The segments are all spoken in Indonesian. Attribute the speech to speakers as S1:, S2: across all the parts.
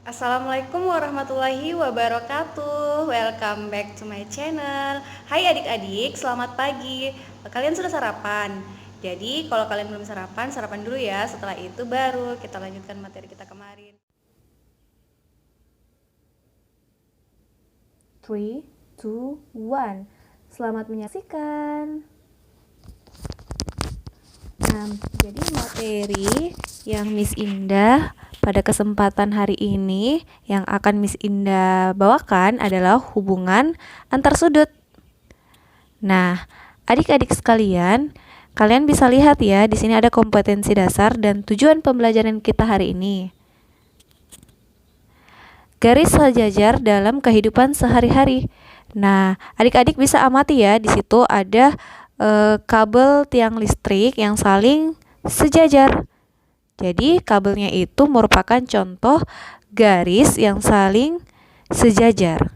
S1: Assalamualaikum warahmatullahi wabarakatuh. Welcome back to my channel. Hai adik-adik, selamat pagi. Kalian sudah sarapan? Jadi kalau kalian belum sarapan, sarapan dulu ya. Setelah itu baru kita lanjutkan materi kita kemarin.
S2: 3, 2, 1. Selamat menyaksikan. Nah, jadi materi yang Miss Indah pada kesempatan hari ini yang akan Miss Indah bawakan adalah hubungan antar sudut. Nah, adik-adik sekalian, kalian bisa lihat ya, di sini ada kompetensi dasar dan tujuan pembelajaran kita hari ini. Garis sejajar dalam kehidupan sehari-hari. Nah, adik-adik bisa amati ya, di situ ada kabel tiang listrik yang saling sejajar. Jadi, kabelnya itu merupakan contoh garis yang saling sejajar.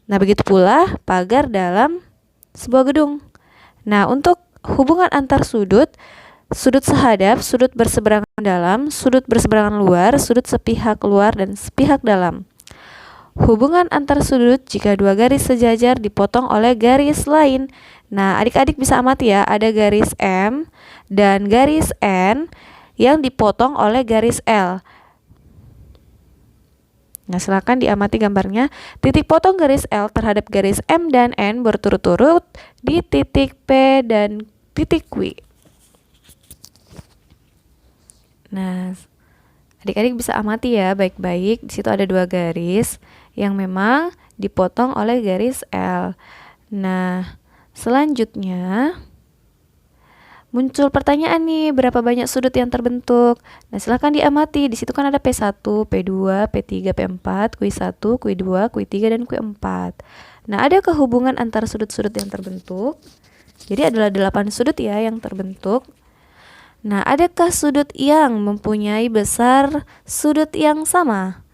S2: Nah, begitu pula pagar dalam sebuah gedung. Nah, untuk hubungan antar sudut, sudut sehadap, sudut berseberangan dalam, sudut berseberangan luar, sudut sepihak luar dan sepihak dalam. Hubungan antar sudut jika dua garis sejajar dipotong oleh garis lain. Nah, adik-adik bisa amati ya, ada garis M dan garis N yang dipotong oleh garis L. Nah, silakan diamati gambarnya. Titik potong garis L terhadap garis M dan N berturut-turut di titik P dan titik Q. Nah, adik-adik bisa amati ya baik-baik. Di situ ada dua garis yang memang dipotong oleh garis L. Nah, selanjutnya muncul pertanyaan nih, berapa banyak sudut yang terbentuk? Nah, silahkan diamati. Di situ kan ada P1, P2, P3, P4, Q1, Q2, Q3, dan Q4. Nah, ada kehubungan antara sudut-sudut yang terbentuk. Jadi adalah 8 sudut ya yang terbentuk. Nah, adakah sudut yang mempunyai besar sudut yang sama?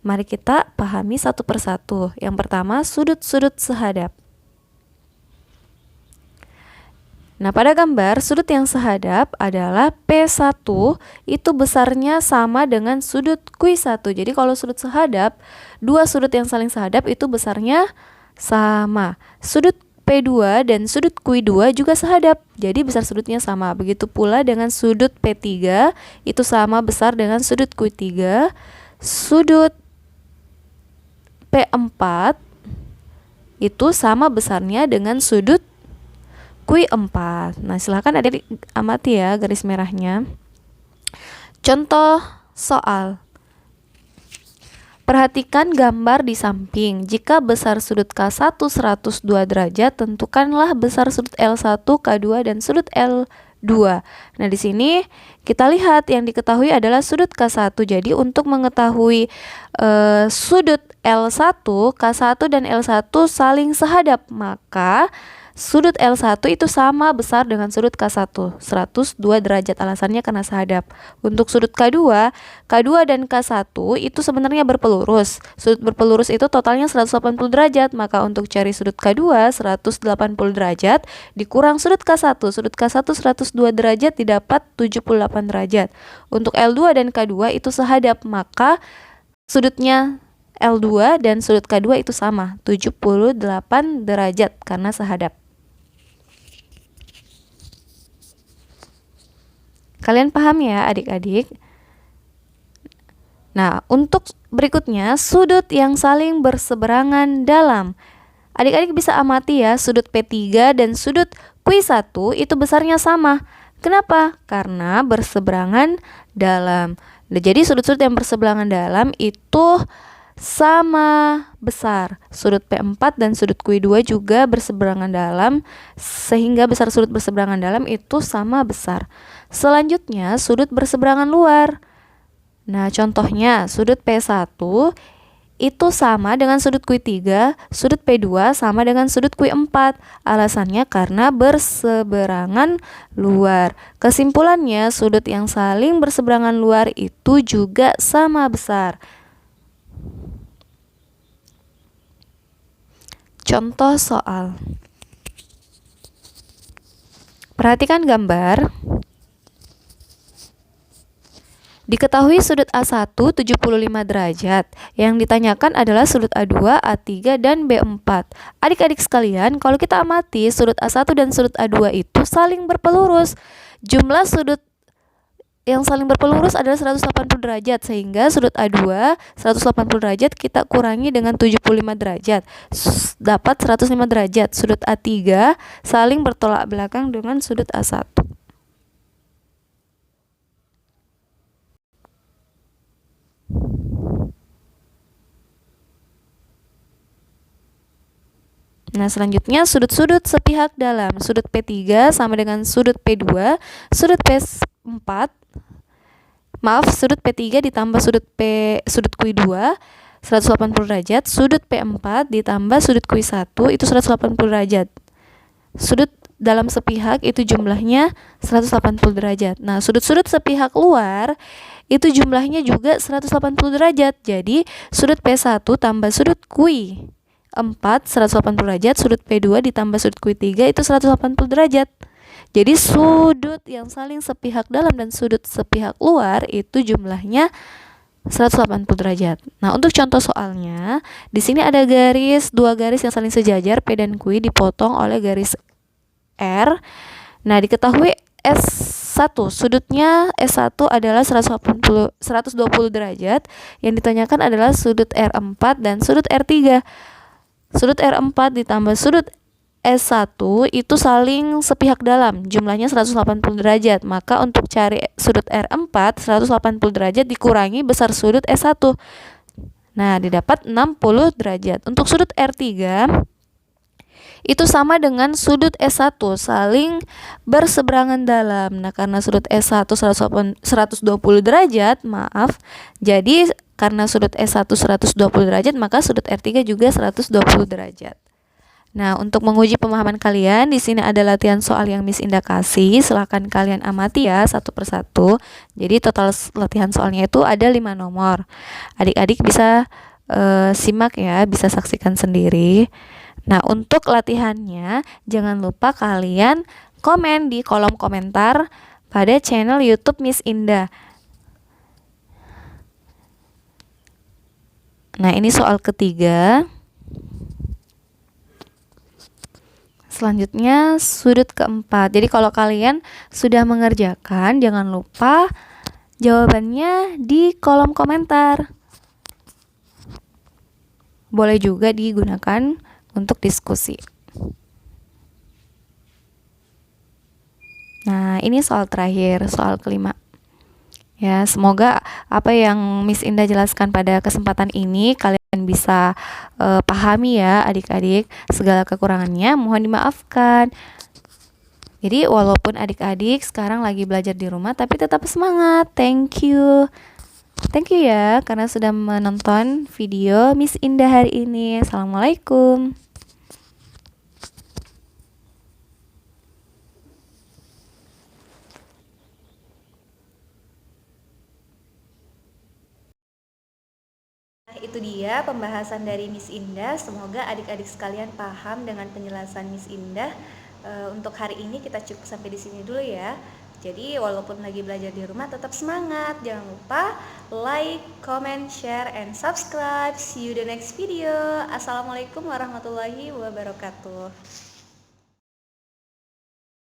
S2: Mari kita pahami satu persatu. Yang pertama, sudut-sudut sehadap. Nah, pada gambar, sudut yang sehadap adalah P1 itu besarnya sama dengan sudut Q1. Jadi kalau sudut sehadap, dua sudut yang saling sehadap itu besarnya sama. Sudut P2 dan sudut Q2 juga sehadap, jadi besar sudutnya sama. Begitu pula dengan sudut P3 itu sama besar dengan sudut Q3. Sudut P4 itu sama besarnya dengan sudut Q4. Nah, silahkan adik amati ya garis merahnya. Contoh soal. Perhatikan gambar di samping. Jika besar sudut K1 102 derajat, tentukanlah besar sudut L1, K2 dan sudut L2. Nah, di sini kita lihat yang diketahui adalah sudut K1. Jadi untuk mengetahui sudut L1, K1 dan L1 saling sehadap, maka sudut L1 itu sama besar dengan sudut K1, 102 derajat, alasannya karena sehadap. Untuk sudut K2 dan K1 itu sebenarnya berpelurus. Sudut berpelurus itu totalnya 180 derajat, maka untuk cari sudut K2 180 derajat dikurang sudut K1. Sudut K1 102 derajat didapat 78 derajat. Untuk L2 dan K2 itu sehadap, maka sudutnya L2 dan sudut K2 itu sama, 78 derajat karena sehadap. Kalian paham ya adik-adik? Nah, untuk berikutnya sudut yang saling berseberangan dalam. Adik-adik bisa amati ya, sudut P3 dan sudut Q1 itu besarnya sama. Kenapa? Karena berseberangan dalam. Nah, jadi sudut-sudut yang berseberangan dalam itu sama besar. Sudut P4 dan sudut Q2 juga berseberangan dalam, sehingga besar sudut berseberangan dalam itu sama besar. Selanjutnya, sudut berseberangan luar. Nah, contohnya sudut P1 itu sama dengan sudut Q3, sudut P2 sama dengan sudut Q4. Alasannya karena berseberangan luar. Kesimpulannya, sudut yang saling berseberangan luar itu juga sama besar. Contoh soal. Perhatikan gambar. Diketahui sudut A1 75 derajat. Yang ditanyakan adalah sudut A2, A3, dan B4. Adik-adik sekalian, kalau kita amati sudut A1 dan sudut A2 itu saling berpelurus. Jumlah sudut yang saling berpelurus adalah 180 derajat, sehingga sudut A2 180 derajat kita kurangi dengan 75 derajat, dapat 105 derajat. Sudut A3 saling bertolak belakang dengan sudut A1. Nah, selanjutnya sudut-sudut sepihak dalam. Sudut P3 sama dengan sudut P2, sudut P4. Sudut P3 ditambah sudut Q2 180 derajat, sudut P4 ditambah sudut Q1 itu 180 derajat. Sudut dalam sepihak itu jumlahnya 180 derajat. Nah, sudut-sudut sepihak luar itu jumlahnya juga 180 derajat. Jadi, sudut P1 tambah sudut Q4 180 derajat, sudut P2 ditambah sudut Q3 itu 180 derajat. Jadi sudut yang saling sepihak dalam dan sudut sepihak luar itu jumlahnya 180 derajat. Nah, untuk contoh soalnya, di sini ada dua garis yang saling sejajar, P dan Q dipotong oleh garis R. Nah, diketahui S1, sudutnya S1 adalah 120 derajat. Yang ditanyakan adalah sudut R4 dan sudut R3. Sudut R4 ditambah sudut S1 itu saling sepihak dalam, jumlahnya 180 derajat. Maka untuk cari sudut R4, 180 derajat dikurangi besar sudut S1. Nah, didapat 60 derajat. Untuk sudut R3 itu sama dengan sudut S1, saling berseberangan dalam. Nah, karena sudut S1 120 derajat, jadi karena sudut S1 120 derajat, maka sudut R3 juga 120 derajat. Nah, untuk menguji pemahaman kalian, di sini ada latihan soal yang Miss Indah kasih. Silahkan kalian amati ya satu persatu. Jadi total latihan soalnya itu ada 5 nomor. Adik-adik bisa simak ya, bisa saksikan sendiri. Nah, untuk latihannya jangan lupa kalian komen di kolom komentar pada channel YouTube Miss Indah. Nah, ini soal ketiga. Selanjutnya sudut keempat. Jadi kalau kalian sudah mengerjakan, jangan lupa jawabannya di kolom komentar. Boleh juga digunakan untuk diskusi. Nah, ini soal terakhir, soal kelima. Ya, semoga apa yang Miss Indah jelaskan pada kesempatan ini kalian bisa pahami ya adik-adik. Segala kekurangannya mohon dimaafkan. Jadi walaupun adik-adik sekarang lagi belajar di rumah, tapi tetap semangat. Thank you ya karena sudah menonton video Miss Indah hari ini. Assalamualaikum.
S1: Itu dia pembahasan dari Miss Indah. Semoga adik-adik sekalian paham dengan penjelasan Miss Indah. Untuk hari ini kita cukup sampai di sini dulu ya. Jadi walaupun lagi belajar di rumah tetap semangat. Jangan lupa like, comment, share, and subscribe. See you the next video. Assalamualaikum warahmatullahi wabarakatuh.